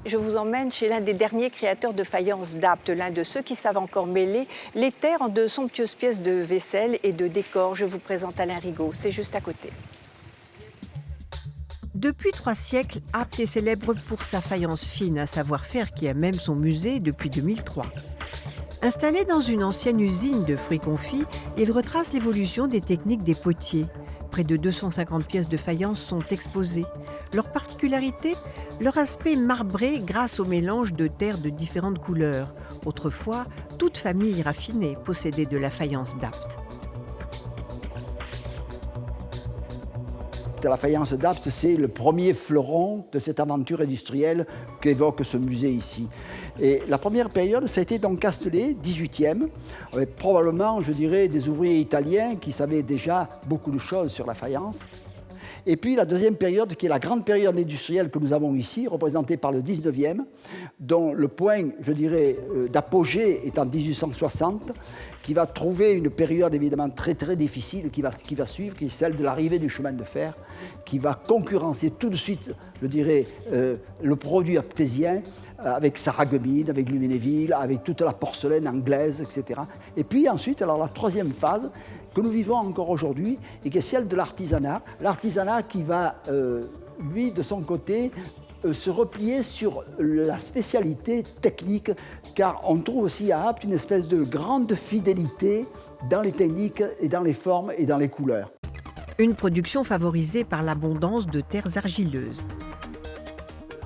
Je vous emmène chez l'un des derniers créateurs de faïence d'Apt, l'un de ceux qui savent encore mêler les terres en de somptueuses pièces de vaisselle et de décor. Je vous présente Alain Rigaud, c'est juste à côté. Depuis 3 siècles, Apt est célèbre pour sa faïence fine, un savoir-faire qui a même son musée depuis 2003. Installé dans une ancienne usine de fruits confits, il retrace l'évolution des techniques des potiers. Près de 250 pièces de faïence sont exposées. Leur particularité, leur aspect marbré grâce au mélange de terres de différentes couleurs. Autrefois, toute famille raffinée possédait de la faïence d'Apt. La faïence d'Apt, c'est le premier fleuron de cette aventure industrielle qu'évoque ce musée ici. Et la première période, ça a été dans Castellet, 18e, avec probablement, je dirais, des ouvriers italiens qui savaient déjà beaucoup de choses sur la faïence. Et puis la deuxième période, qui est la grande période industrielle que nous avons ici, représentée par le 19e, dont le point, je dirais, d'apogée est en 1860, qui va trouver une période évidemment très très difficile qui va suivre, qui est celle de l'arrivée du chemin de fer, qui va concurrencer tout de suite, je dirais, le produit aptésien, avec Sarreguemines, avec Luménéville, avec toute la porcelaine anglaise, etc. Et puis ensuite, alors la troisième phase, que nous vivons encore aujourd'hui, et qui est celle de l'artisanat. L'artisanat qui va, lui, de son côté, se replier sur la spécialité technique, car on trouve aussi à Apt une espèce de grande fidélité dans les techniques et dans les formes et dans les couleurs. Une production favorisée par l'abondance de terres argileuses.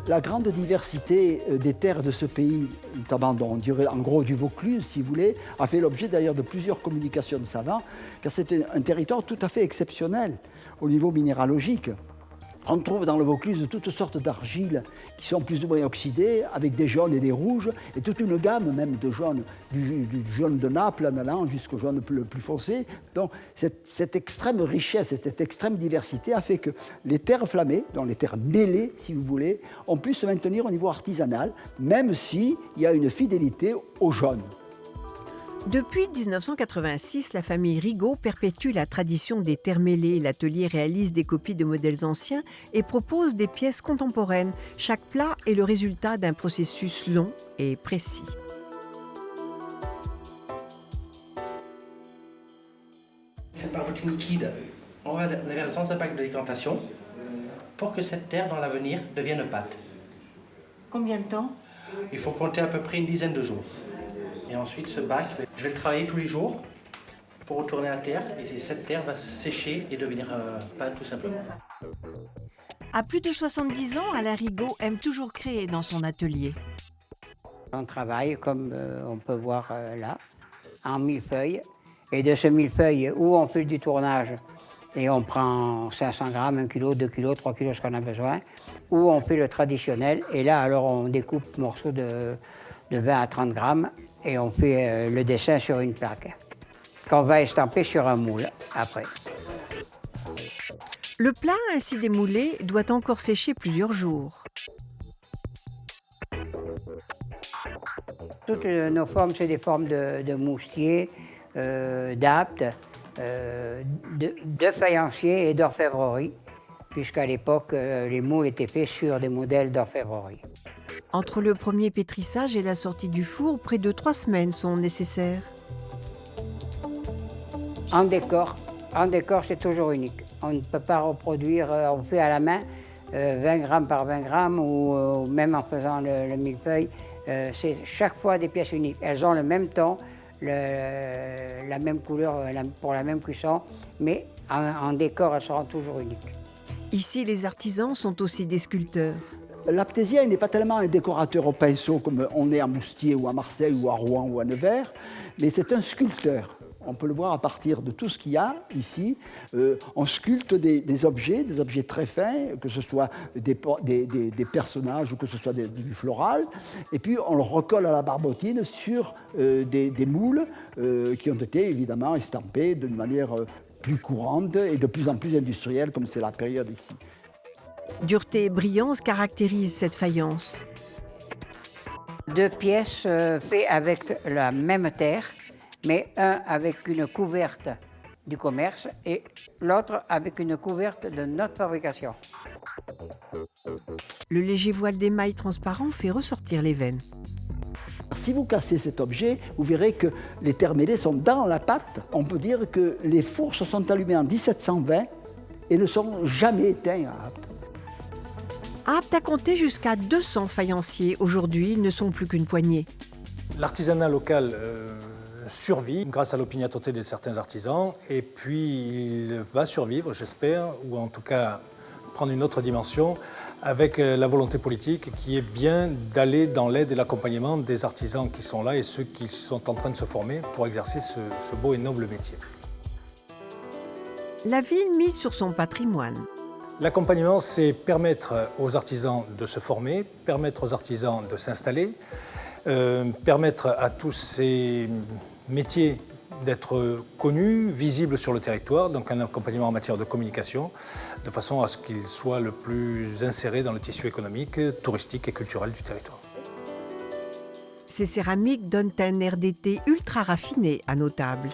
La grande diversité des terres de ce pays, notamment on dirait en gros du Vaucluse si vous voulez, a fait l'objet d'ailleurs de plusieurs communications de savants, car c'est un territoire tout à fait exceptionnel au niveau minéralogique. On trouve dans le Vaucluse toutes sortes d'argiles qui sont plus ou moins oxydées, avec des jaunes et des rouges, et toute une gamme même de jaunes, du jaune de Naples en allant jusqu'au jaune le plus foncé. Donc cette extrême richesse, cette extrême diversité a fait que les terres flammées, donc les terres mêlées si vous voulez, ont pu se maintenir au niveau artisanal, même s'il y a une fidélité au jaune. Depuis 1986, la famille Rigaud perpétue la tradition des terres mêlées. L'atelier réalise des copies de modèles anciens et propose des pièces contemporaines. Chaque plat est le résultat d'un processus long et précis. C'est par routine liquide. On va vers sans impact de décantation pour que cette terre, dans l'avenir, devienne pâte. Combien de temps? Il faut compter à peu près une dizaine de jours. Et ensuite, ce bac, je vais le travailler tous les jours pour retourner la terre. Et cette terre va sécher et devenir pâte tout simplement. À plus de 70 ans, Alain Rigaud aime toujours créer dans son atelier. On travaille, comme on peut voir là, en millefeuille. Et de ce millefeuille, où on fait du tournage, et on prend 500 grammes, 1 kg, 2 kg, 3 kg, ce qu'on a besoin, ou on fait le traditionnel. Et là, alors, on découpe morceaux de 20 à 30 grammes et on fait le dessin sur une plaque qu'on va estamper sur un moule après. Le plat ainsi démoulé doit encore sécher plusieurs jours. Toutes nos formes, c'est des formes de moustier, d'Apt, de faïencier et d'orfèvrerie, puisqu'à l'époque, les moules étaient faits sur des modèles d'orfèvrerie. Entre le premier pétrissage et la sortie du four, près de 3 semaines sont nécessaires. En décor, c'est toujours unique. On ne peut pas reproduire, on fait à la main 20 grammes par 20 grammes ou même en faisant le millefeuille. C'est chaque fois des pièces uniques. Elles ont le même ton, la même couleur pour la même cuisson, mais en décor, elles seront toujours uniques. Ici, les artisans sont aussi des sculpteurs. L'aptésien n'est pas tellement un décorateur au pinceau comme on est à Moustier ou à Marseille ou à Rouen ou à Nevers, mais c'est un sculpteur. On peut le voir à partir de tout ce qu'il y a ici. On sculpte des objets très fins, que ce soit des personnages ou que ce soit du floral. Et puis on le recolle à la barbotine sur des moules qui ont été évidemment estampés d'une manière plus courante et de plus en plus industrielle, comme c'est la période ici. Dureté et brillance caractérisent cette faïence. 2 pièces faites avec la même terre, mais un avec une couverte du commerce et l'autre avec une couverte de notre fabrication. Le léger voile d'émail transparent fait ressortir les veines. Si vous cassez cet objet, vous verrez que les terres mêlées sont dans la pâte. On peut dire que les fours se sont allumés en 1720 et ne sont jamais éteints à Apt. Apte à compter jusqu'à 200 faïenciers. Aujourd'hui, ils ne sont plus qu'une poignée. L'artisanat local survit grâce à l'opiniâtreté de certains artisans et puis il va survivre, j'espère, ou en tout cas prendre une autre dimension avec la volonté politique qui est bien d'aller dans l'aide et l'accompagnement des artisans qui sont là et ceux qui sont en train de se former pour exercer ce beau et noble métier. La ville mise sur son patrimoine. L'accompagnement, c'est permettre aux artisans de se former, permettre aux artisans de s'installer, permettre à tous ces métiers d'être connus, visibles sur le territoire, donc un accompagnement en matière de communication, de façon à ce qu'ils soient le plus insérés dans le tissu économique, touristique et culturel du territoire. Ces céramiques donnent un air d'été ultra raffiné à nos tables.